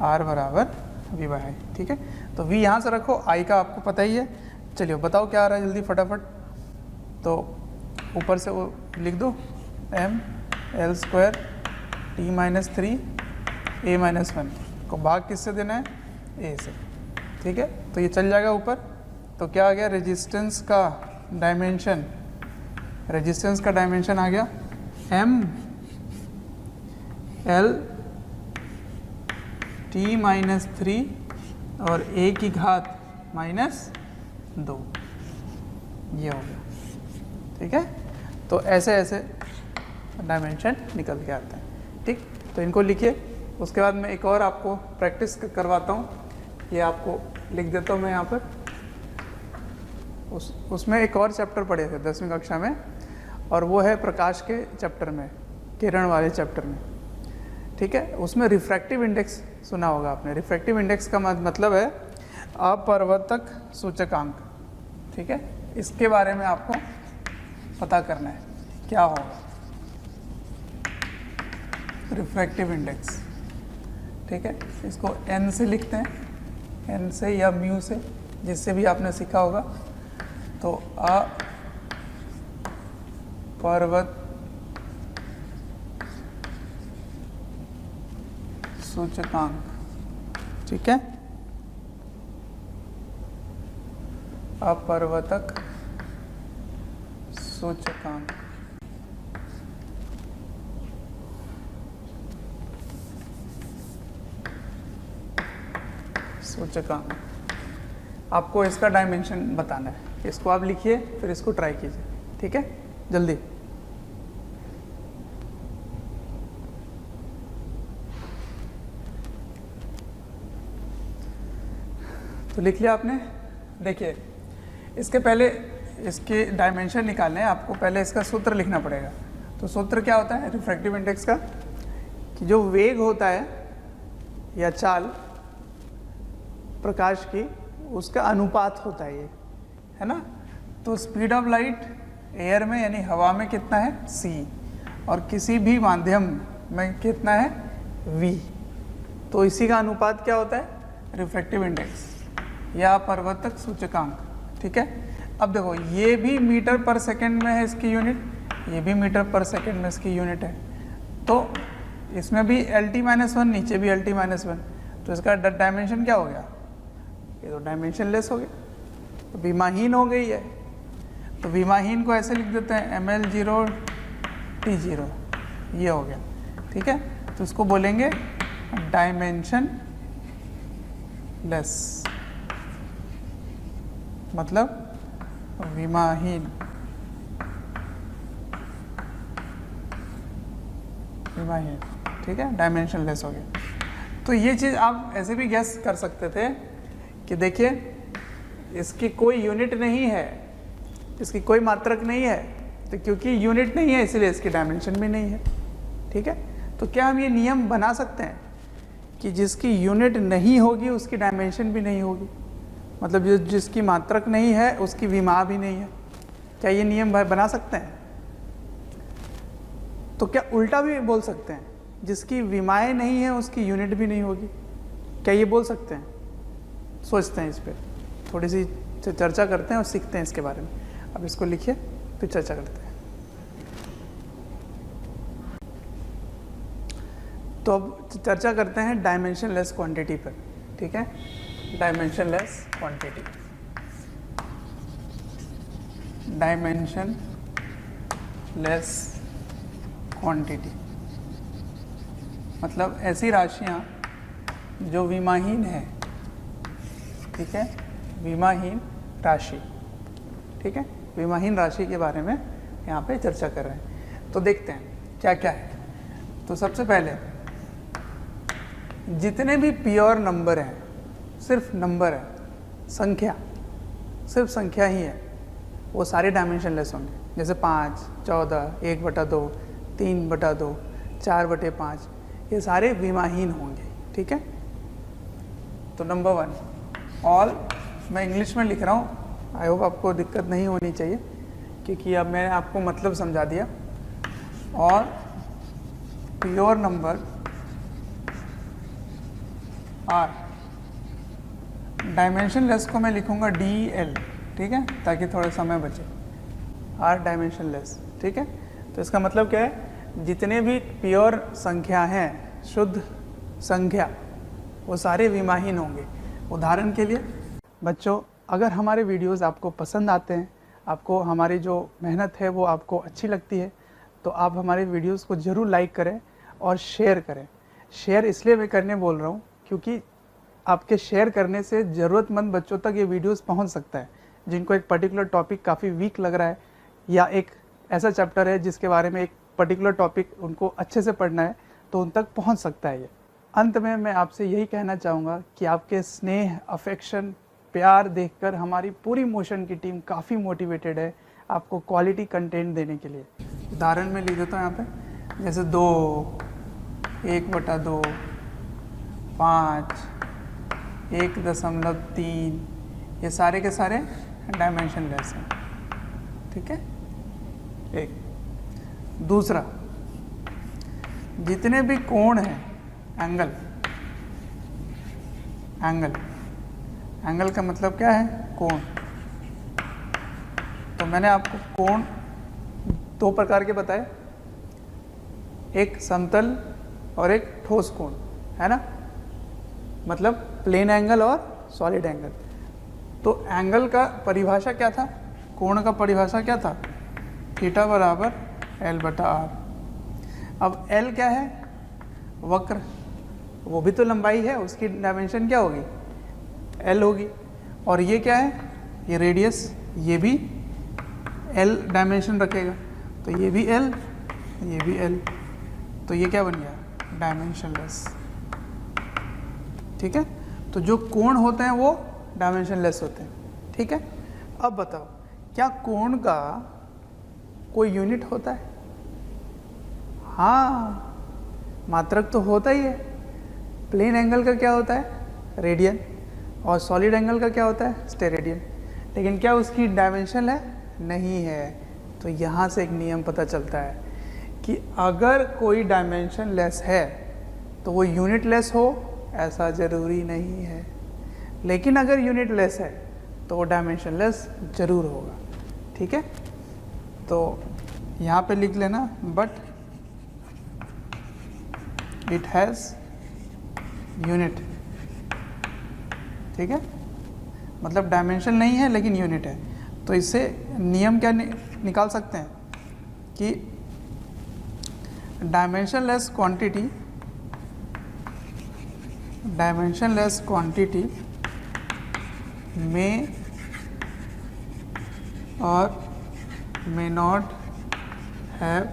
R बराबर V/I, ठीक है। तो V यहाँ से रखो, I का आपको पता ही है। चलिए बताओ क्या आ रहा है जल्दी फटाफट, तो ऊपर से वो लिख दो ml² T - 3 A - 1 को भाग किससे देना है, A से, ठीक है। तो ये चल जाएगा ऊपर, तो क्या आ गया, रेजिस्टेंस का डायमेंशन, रेजिस्टेंस का डायमेंशन आ गया ml T - 3 और A की घात -2, ये हो गया, ठीक है। तो ऐसे ऐसे डायमेंशन निकल के आता है, ठीक। तो इनको लिखिए, उसके बाद मैं एक और आपको प्रैक्टिस करवाता हूँ, ये आपको लिख देता हूँ मैं यहाँ पर। उसमें एक और चैप्टर पढ़े थे 10वीं कक्षा में, और वो है प्रकाश के चैप्टर में, किरण वाले चैप्टर में, ठीक है। उसमें रिफ्रैक्टिव इंडेक्स सुना होगा आपने। रिफ्रैक्टिव इंडेक्स का मतलब है अपवर्तक सूचकांक, ठीक है। इसके बारे में आपको पता करना है क्या होगा रिफ्रैक्टिव इंडेक्स, ठीक है। इसको n से लिखते हैं, n से या म्यू से, जिससे भी आपने सीखा होगा। तो अपवर्तक सूचकांक, ठीक है, अपवर्तक सूचकांक। सूचकांक आपको इसका डायमेंशन बताना है, इसको आप लिखिए फिर इसको ट्राई कीजिए, ठीक है, जल्दी। तो लिख लिया आपने। देखिए इसके पहले इसके डायमेंशन निकालने हैं, आपको पहले इसका सूत्र लिखना पड़ेगा। तो सूत्र क्या होता है रिफ्रैक्टिव इंडेक्स का, कि जो वेग होता है या चाल प्रकाश की, उसका अनुपात होता है ये, है ना। तो स्पीड ऑफ लाइट एयर में यानी हवा में कितना है c, और किसी भी माध्यम में कितना है v। तो इसी का अनुपात क्या होता है रिफ्रैक्टिव इंडेक्स या परावर्तक सूचकांक, ठीक है। अब देखो ये भी मीटर पर सेकंड में है इसकी यूनिट, ये भी मीटर पर सेकंड में इसकी यूनिट है। तो इसमें भी LT-1, नीचे भी LT-1, तो इसका डायमेंशन क्या हो गया, ये तो डायमेंशन लेस हो गया, तो विमाहीन हो गई है। तो विमाहीन को ऐसे लिख देते हैं ML0 T0, ये हो गया, ठीक है। तो इसको बोलेंगे डायमेंशन लेस, मतलब विमाहीन। विमाहीन, ठीक है, डायमेंशन लेस हो गया। तो ये चीज़ आप ऐसे भी गैस कर सकते थे कि देखिए इसकी कोई यूनिट नहीं है, इसकी कोई मात्रक नहीं है, तो क्योंकि यूनिट नहीं है इसलिए इसकी डायमेंशन भी नहीं है, ठीक है। तो क्या हम ये नियम बना सकते हैं कि जिसकी यूनिट नहीं होगी उसकी डायमेंशन भी नहीं होगी, मतलब जो जिसकी मात्रक नहीं है उसकी विमा भी नहीं है, क्या ये नियम बना सकते हैं? तो क्या उल्टा भी बोल सकते हैं, जिसकी विमाएँ नहीं है उसकी यूनिट भी नहीं होगी, क्या ये बोल सकते हैं? सोचते हैं इस पर, थोड़ी सी चर्चा करते हैं और सीखते हैं इसके बारे में। अब इसको लिखिए फिर चर्चा करते हैं। तो अब चर्चा करते हैं डायमेंशन लेस क्वांटिटी पर, ठीक है। Dimension less quantity, dimension less quantity मतलब ऐसी राशियां जो विमाहीन है, ठीक है, विमाहीन राशि, ठीक है, विमाहीन राशि के बारे में यहाँ पे चर्चा कर रहे हैं। तो देखते हैं क्या क्या है। तो सबसे पहले जितने भी प्योर नंबर हैं, सिर्फ नंबर है, संख्या, सिर्फ संख्या ही है, वो सारे डायमेंशन लेस होंगे। जैसे 5, 14, 1/2, 3/2, 4/5, ये सारे विमाहीन होंगे, ठीक है। तो नंबर 1 ऑल, मैं इंग्लिश में लिख रहा हूँ, आई होप आपको दिक्कत नहीं होनी चाहिए क्योंकि अब मैंने आपको मतलब समझा दिया। और pure number are, dimensionless को मैं लिखूँगा DL, ठीक है, ताकि थोड़ा समय बचे। आर डायमेंशन लेस, ठीक है। तो इसका मतलब क्या है, जितने भी प्योर संख्या हैं, शुद्ध संख्या, वो सारे विमाहीन होंगे। उदाहरण के लिए बच्चों, अगर हमारे वीडियोस आपको पसंद आते हैं, आपको हमारी जो मेहनत है वो आपको अच्छी लगती है, तो आप हमारे वीडियोस को ज़रूर लाइक करें और शेयर करें। शेयर इसलिए मैं करने बोल रहा हूँ क्योंकि आपके शेयर करने से ज़रूरतमंद बच्चों तक ये वीडियोस पहुँच सकता है, जिनको एक पर्टिकुलर टॉपिक काफ़ी वीक लग रहा है या एक ऐसा चैप्टर है जिसके बारे में एक पर्टिकुलर टॉपिक उनको अच्छे से पढ़ना है, तो उन तक पहुँच सकता है ये। अंत में मैं आपसे यही कहना चाहूँगा कि आपके स्नेह, अफेक्शन, प्यार देखकर हमारी पूरी मोशन की टीम काफ़ी मोटिवेटेड है आपको क्वालिटी कंटेंट देने के लिए। उदाहरण में लिख देता हूँ यहाँ पे, जैसे 2, 1/2, 5, 1.3, ये सारे के सारे डायमेंशन लेस हैं, ठीक है। एक दूसरा, जितने भी कोण हैं, एंगल, एंगल, एंगल का मतलब क्या है, कोण। तो मैंने आपको कोण 2 प्रकार के बताए, एक समतल और एक ठोस कोण, है ना, मतलब प्लेन एंगल और सॉलिड एंगल। तो एंगल का परिभाषा क्या था, कोण का परिभाषा क्या था, थीटा बराबर एल बटा आर। अब एल क्या है? वक्र, वो भी तो लंबाई है, उसकी डायमेंशन क्या होगी? एल होगी। और ये क्या है? ये रेडियस, ये भी एल डायमेंशन रखेगा, तो ये भी एल, ये भी एल, तो ये क्या बन गया? डायमेंशनलेस। ठीक है, तो जो कोण होते हैं वो डायमेंशनलेस होते हैं। ठीक है, अब बताओ क्या कोण का कोई यूनिट होता है? हाँ, मात्रक तो होता ही है। प्लेन एंगल का क्या होता है? रेडियन। और सॉलिड एंगल का क्या होता है? स्टेरेडियन। लेकिन क्या उसकी डायमेंशन है? नहीं है। तो यहाँ से एक नियम पता चलता है कि अगर कोई डायमेंशन लेस है तो वो यूनिट लेस हो, ऐसा ज़रूरी नहीं है। लेकिन अगर यूनिट लेस है तो वो डायमेंशन लेस ज़रूर होगा। ठीक है, तो यहाँ पे लिख लेना, बट इट हैज़ यूनिट। ठीक है, मतलब डायमेंशन नहीं है लेकिन यूनिट है। तो इससे नियम क्या निकाल सकते हैं कि डायमेंशनलेस क्वांटिटी में और may not have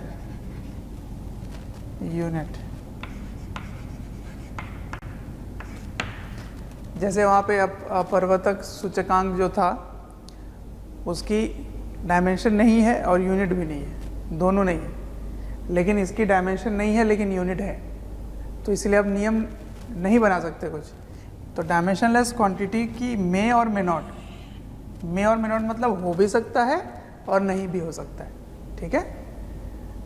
unit। जैसे वहाँ पे अपवर्तक सूचकांक जो था उसकी डायमेंशन नहीं है और यूनिट भी नहीं है, दोनों नहीं है। लेकिन इसकी डायमेंशन नहीं है लेकिन यूनिट है, तो इसलिए अब नियम नहीं बना सकते कुछ। तो डायमेंशनलेस क्वांटिटी की मे और मे नॉट, मे और मे नॉट मतलब हो भी सकता है और नहीं भी हो सकता है। ठीक है,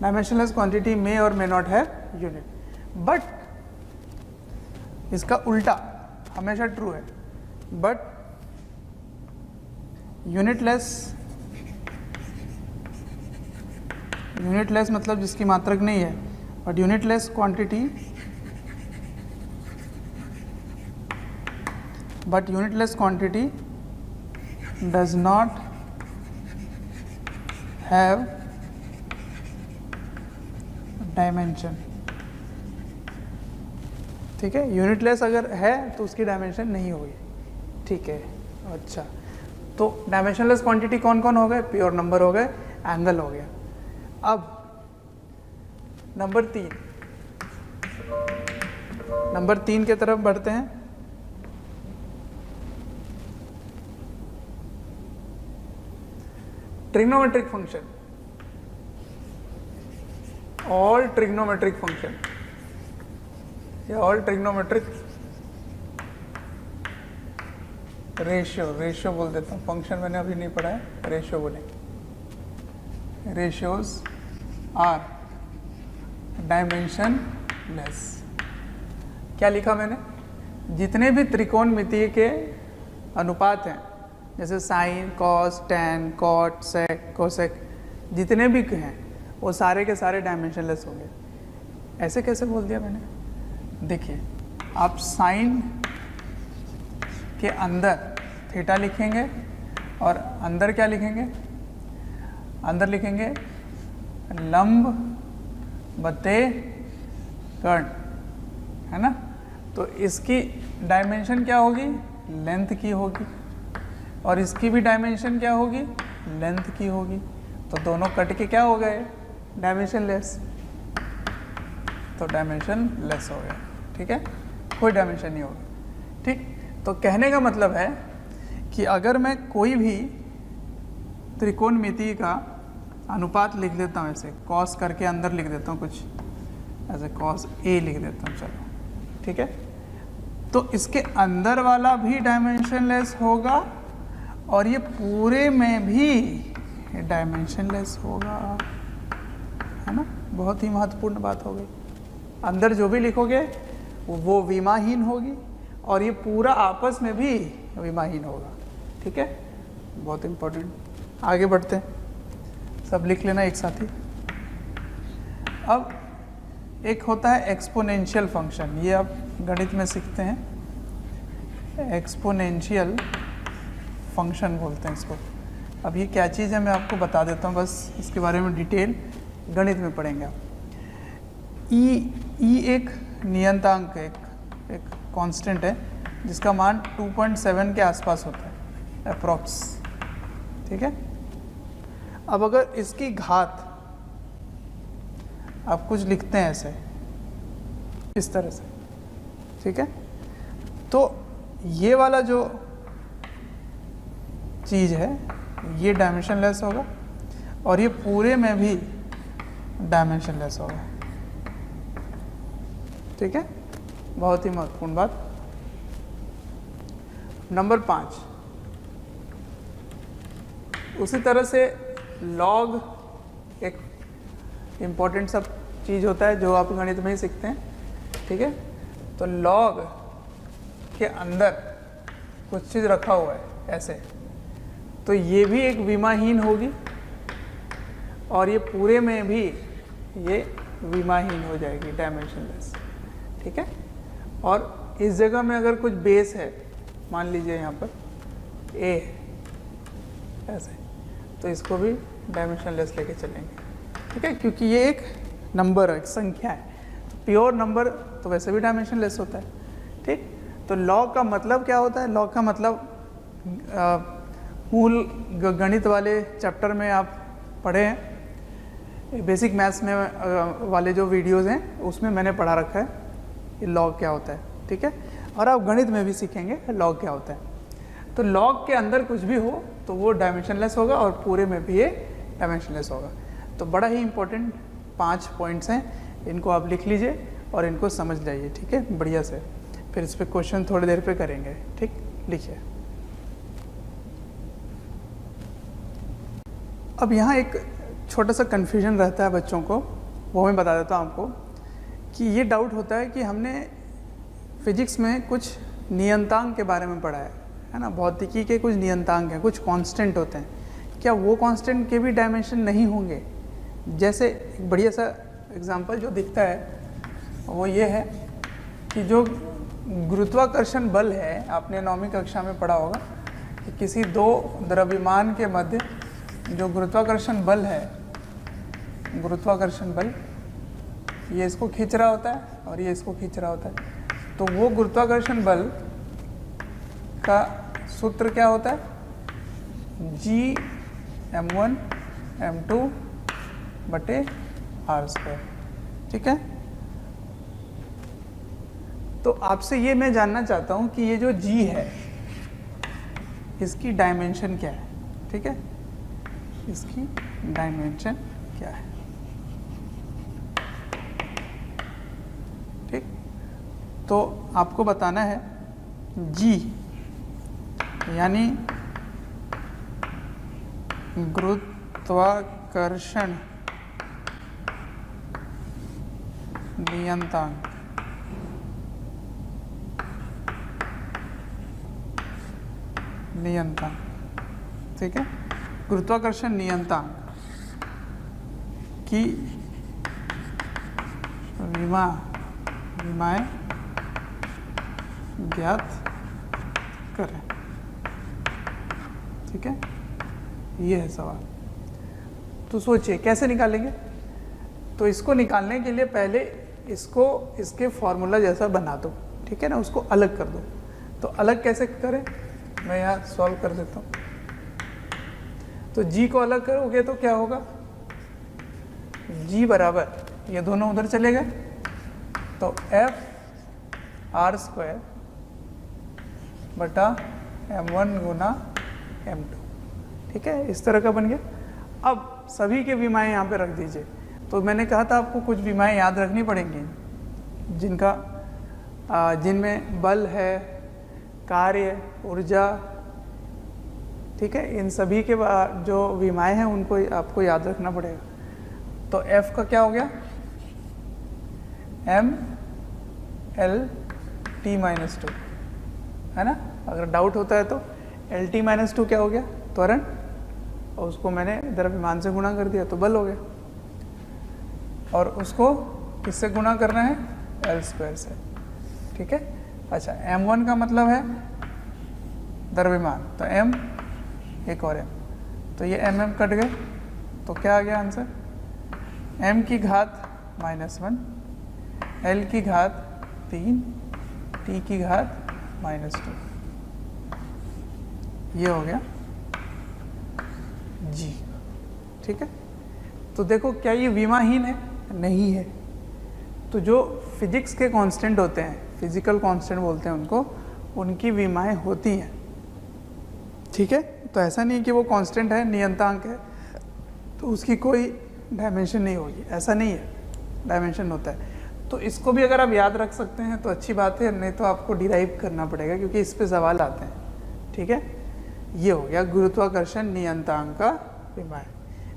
डायमेंशनलेस क्वांटिटी मे और मे नॉट है यूनिट, बट इसका उल्टा हमेशा ट्रू है। बट यूनिटलेस मतलब जिसकी मात्रक नहीं है, but unitless quantity does not have dimension. ठीक है, यूनिटलेस अगर है तो उसकी डायमेंशन नहीं होगी। ठीक है, अच्छा, तो डायमेंशनलेस क्वांटिटी कौन कौन हो गए? प्योर नंबर हो गए, एंगल हो गया। अब नंबर 3 के तरफ बढ़ते हैं। Trigonometric function, all trigonometric function या ऑल ट्रिग्नोमेट्रिक रेशियो बोल देता हूँ, फंक्शन मैंने अभी नहीं पढ़ा है, रेशियो बोलेंगे। Ratios are dimensionless. क्या लिखा मैंने? जितने भी त्रिकोणमितीय के अनुपात हैं, जैसे साइन, कॉस, टैन, कॉट, सेक, कोसेक, जितने भी हैं वो सारे के सारे डायमेंशनलेस होंगे। ऐसे कैसे बोल दिया मैंने? देखिए, आप साइन के अंदर थीटा लिखेंगे और अंदर क्या लिखेंगे? अंदर लिखेंगे लंब बते कर्ण, है ना? तो इसकी डायमेंशन क्या होगी? लेंथ की होगी, और इसकी भी डायमेंशन क्या होगी? लेंथ की होगी। तो दोनों कट के क्या हो गए? डायमेंशनलेस। तो डायमेंशन लेस हो गया। ठीक है, कोई डायमेंशन नहीं होगा। ठीक, तो कहने का मतलब है कि अगर मैं कोई भी त्रिकोणमितीय का अनुपात लिख देता हूँ, ऐसे कॉस करके अंदर लिख देता हूँ कुछ, ऐसे कॉस ए लिख देता हूँ, चलो ठीक है, तो इसके अंदर वाला भी डायमेंशनलेस होगा और ये पूरे में भी डायमेंशनलेस होगा, है ना? बहुत ही महत्वपूर्ण बात हो गई। अंदर जो भी लिखोगे वो विमाहीन होगी और ये पूरा आपस में भी विमाहीन होगा। ठीक है, बहुत इम्पोर्टेंट। आगे बढ़ते हैं, सब लिख लेना एक साथ ही। अब एक होता है एक्सपोनेंशियल फंक्शन, ये आप गणित में सीखते हैं। एक्सपोनेंशियल फंक्शन बोलते हैं इसको। अब ये क्या चीज़ है मैं आपको बता देता हूँ, बस इसके बारे में डिटेल गणित में पढ़ेंगे आप। ई एक नियतांक है, एक कांस्टेंट है जिसका मान 2.7 के आसपास होता है अप्रॉक्स, ठीक है। अब अगर इसकी घात आप कुछ लिखते हैं ऐसे इस तरह से, ठीक है, तो ये वाला जो चीज़ है ये डायमेंशनलेस होगा और ये पूरे में भी डायमेंशनलेस होगा, ठीक है। बहुत ही महत्वपूर्ण बात। नंबर 5, उसी तरह से लॉग एक इम्पॉर्टेंट सब चीज़ होता है जो आप गणित में ही सीखते हैं, ठीक है। तो लॉग के अंदर कुछ चीज़ रखा हुआ है ऐसे, तो ये भी एक विमाहीन होगी और ये पूरे में भी ये विमाहीन हो जाएगी, डायमेंशनलेस, ठीक है। और इस जगह में अगर कुछ बेस है, मान लीजिए यहाँ पर ए ऐसे, तो इसको भी डायमेंशनलेस लेके चलेंगे, ठीक है, क्योंकि ये एक नंबर है, एक संख्या है। तो प्योर नंबर तो वैसे भी डायमेंशनलेस होता है, ठीक। तो लॉग का मतलब क्या होता है? लॉग का मतलब मूल गणित वाले चैप्टर में आप पढ़े हैं, बेसिक मैथ्स में वाले जो वीडियोस हैं उसमें मैंने पढ़ा रखा है ये लॉग क्या होता है, ठीक है। और आप गणित में भी सीखेंगे लॉग क्या होता है। तो लॉग के अंदर कुछ भी हो तो वो डायमेंशनलेस होगा और पूरे में भी ये डायमेंशनलेस होगा। तो बड़ा ही इंपॉर्टेंट 5 पॉइंट्स हैं, इनको आप लिख लीजिए और इनको समझ जाइए, ठीक है, बढ़िया से। फिर इस पर क्वेश्चन थोड़ी देर पे करेंगे, ठीक। लिखिए। अब यहाँ एक छोटा सा कन्फ्यूजन रहता है बच्चों को, वो मैं बता देता हूँ आपको, कि ये डाउट होता है कि हमने फिजिक्स में कुछ नियतांक के बारे में पढ़ा है ना, भौतिकी के कुछ नियतांक हैं, कुछ कांस्टेंट होते हैं, क्या वो कांस्टेंट के भी डायमेंशन नहीं होंगे? जैसे एक बढ़िया सा एग्जांपल जो दिखता है वो ये है कि जो गुरुत्वाकर्षण बल है, आपने 9वीं कक्षा में पढ़ा होगा कि किसी दो द्रव्यमान के मध्य जो गुरुत्वाकर्षण बल है, गुरुत्वाकर्षण बल ये इसको खींच रहा होता है और ये इसको खींच रहा होता है। तो वो गुरुत्वाकर्षण बल का सूत्र क्या होता है? G(m1 m2 बटे r²), ठीक है। तो आपसे ये मैं जानना चाहता हूँ कि ये जो G है इसकी डायमेंशन क्या है, ठीक है, इसकी डायमेंशन क्या है, ठीक। तो आपको बताना है G यानी गुरुत्वाकर्षण नियतांक, ठीक है। गुरुत्वाकर्षण नियतांक की विमाएं ज्ञात करें, ठीक है, ये है सवाल। तो सोचिए कैसे निकालेंगे। तो इसको निकालने के लिए पहले इसको इसके फॉर्मूला जैसा बना दो, ठीक है ना, उसको अलग कर दो। तो अलग कैसे करें, मैं यहाँ सॉल्व कर देता हूँ। तो G को अलग करोगे तो क्या होगा? G बराबर, ये दोनों उधर चले गए, तो F(r²) बटा m1 गुना m2, ठीक है, इस तरह का बन गया। अब सभी के विमाएं यहाँ पे रख दीजिए। तो मैंने कहा था आपको कुछ विमाएं याद रखनी पड़ेंगी जिनमें बल है, कार्य, ऊर्जा, ठीक है, इन सभी के जो विमाएं हैं उनको आपको याद रखना पड़ेगा। तो F का क्या हो गया? mL(t-2), है ना। अगर डाउट होता है तो L(t-2) क्या हो गया? त्वरण, और उसको मैंने द्रव्यमान से गुणा कर दिया तो बल हो गया। और उसको किससे गुणा करना है? L² से, ठीक है। अच्छा, m1 का मतलब है द्रव्यमान, तो m एक और m, तो ये mm कट गए, तो क्या आ गया आंसर, m की घात -1, l की घात 3, t की घात -2, ये हो गया g। ठीक है, तो देखो क्या ये विमाहीन है, नहीं है। तो जो फिजिक्स के कांस्टेंट होते हैं, फिजिकल कांस्टेंट बोलते हैं उनको, उनकी विमाएं होती हैं। ठीक है, तो ऐसा नहीं कि वो कांस्टेंट है, नियतांक है, तो उसकी कोई डायमेंशन नहीं होगी, ऐसा नहीं है, डायमेंशन होता है। तो इसको भी अगर आप याद रख सकते हैं तो अच्छी बात है, नहीं तो आपको डिराइव करना पड़ेगा क्योंकि इस पे सवाल आते हैं। ठीक है, ये हो गया गुरुत्वाकर्षण नियतांक का विमाएं,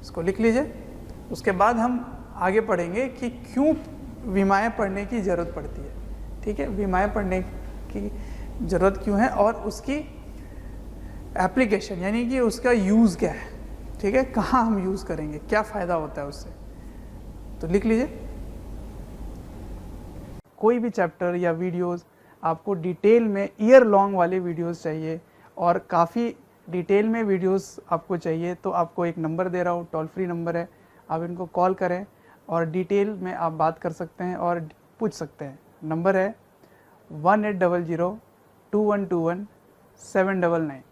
इसको लिख लीजिए। उसके बाद हम आगे पढ़ेंगे कि क्यों विमाएं पढ़ने की ज़रूरत पड़ती है। ठीक है, विमाएं पढ़ने की ज़रूरत क्यों है और उसकी एप्लीकेशन यानी कि उसका यूज़ क्या है। ठीक है, कहाँ हम यूज़ करेंगे, क्या फ़ायदा होता है उससे, तो लिख लीजिए। कोई भी चैप्टर या वीडियोस आपको डिटेल में ईयर लॉन्ग वाले वीडियोस चाहिए और काफ़ी डिटेल में वीडियोस आपको चाहिए, तो आपको एक नंबर दे रहा हूँ, टोल फ्री नंबर है, आप इनको कॉल करें और डिटेल में आप बात कर सकते हैं और पूछ सकते हैं। नंबर है 1800 2121 799।